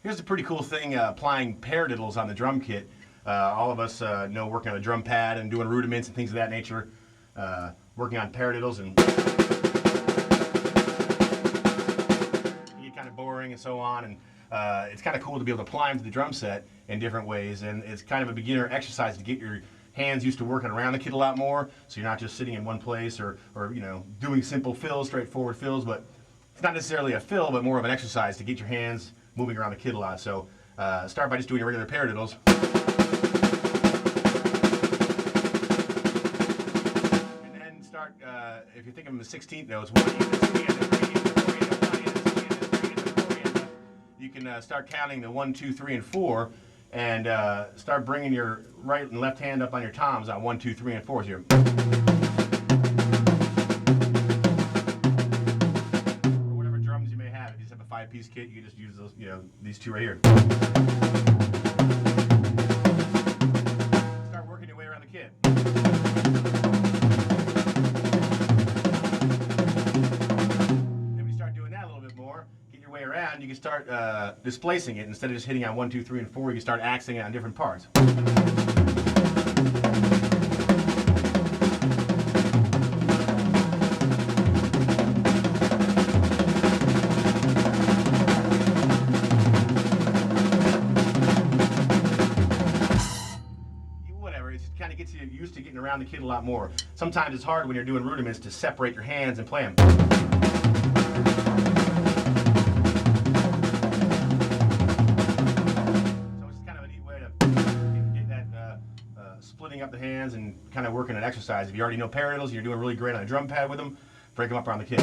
Here's a pretty cool thing, applying paradiddles on the drum kit. All of us know working on a drum pad and doing rudiments and things of that nature. Working on paradiddles and get kind of boring and so on. And it's kind of cool to be able to apply them to the drum set in different ways. And it's kind of a beginner exercise to get your hands used to working around the kit a lot more, so you're not just sitting in one place or you know, doing simple fills, straightforward fills. But it's not necessarily a fill, but more of an exercise to get your hands moving around the kit a lot. So start by just doing your regular paradiddles. And then start, if you think of them as 16th notes, 1 hand, 2 hand, 3 hand, 4 hand, 1 hand, 2 hand, 3 hand, 4 hand. You can start counting the 1, 2, 3, and 4, and start bringing your right and left hand up on your toms on 1, 2, 3, and 4s here. If you just have a 5-piece kit, you can just use those, you know, these two right here. Start working your way around the kit. Then when you start doing that a little bit more, get your way around, you can start displacing it. Instead of just hitting on 1, 2, 3, and 4, you can start axing it on different parts. Kind of gets you used to getting around the kit a lot more. Sometimes it's hard when you're doing rudiments to separate your hands and play them. So it's kind of a neat way to get that splitting up the hands and kind of working an exercise. If you already know paradiddles, you're doing really great on a drum pad with them, break them up around the kit.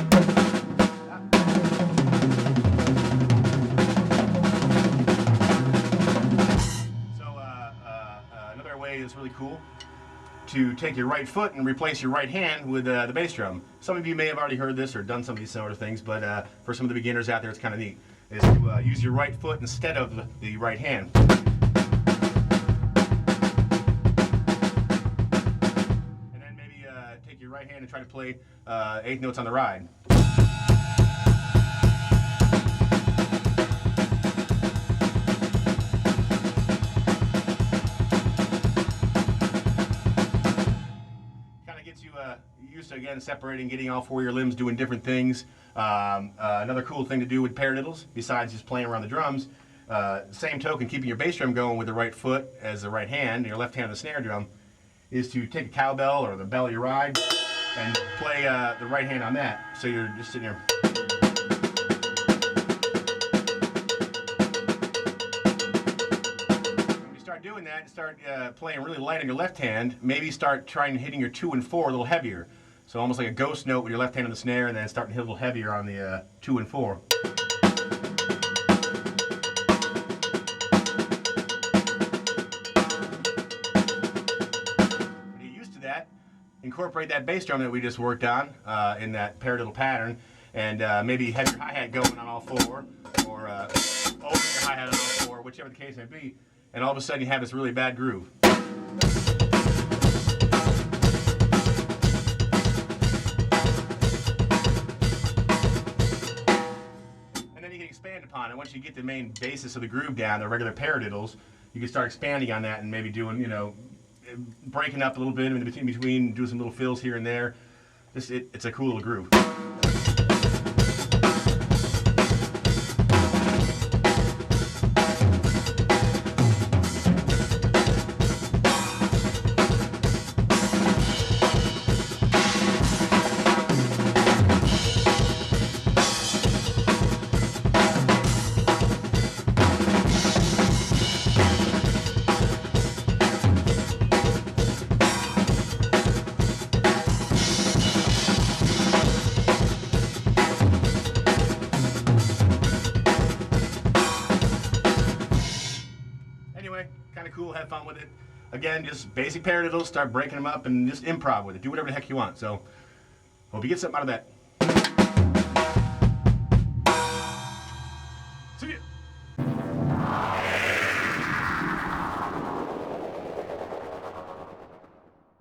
Another way that's really cool to take your right foot and replace your right hand with the bass drum. Some of you may have already heard this or done some of these sort of things, but for some of the beginners out there, it's kind of neat. Is to use your right foot instead of the right hand. And then maybe take your right hand and try to play 8th notes on the ride. Gets you used to, again, separating, getting all 4 of your limbs doing different things. Another cool thing to do with paradiddles, besides just playing around the drums, same token, keeping your bass drum going with the right foot as the right hand, and your left hand on the snare drum, is to take a cowbell or the bell of your ride and play the right hand on that. So you're just sitting there. Doing that and start playing really light on your left hand. Maybe start trying hitting your 2 and 4 a little heavier. So almost like a ghost note with your left hand on the snare, and then starting to hit a little heavier on the 2 and 4. When you get used to that, incorporate that bass drum that we just worked on in that paradiddle pattern, and maybe have your hi-hat going on all 4, or open your hi-hat on all 4, whichever the case may be. And all of a sudden you have this really bad groove. And then you can expand upon it. Once you get the main basis of the groove down, the regular paradiddles, you can start expanding on that and maybe doing, you know, breaking up a little bit in between, do some little fills here and there. It's a cool little groove. Kind of cool, have fun with it. Again, just basic paradiddles, start breaking them up and just improv with it. Do whatever the heck you want. So, hope you get something out of that.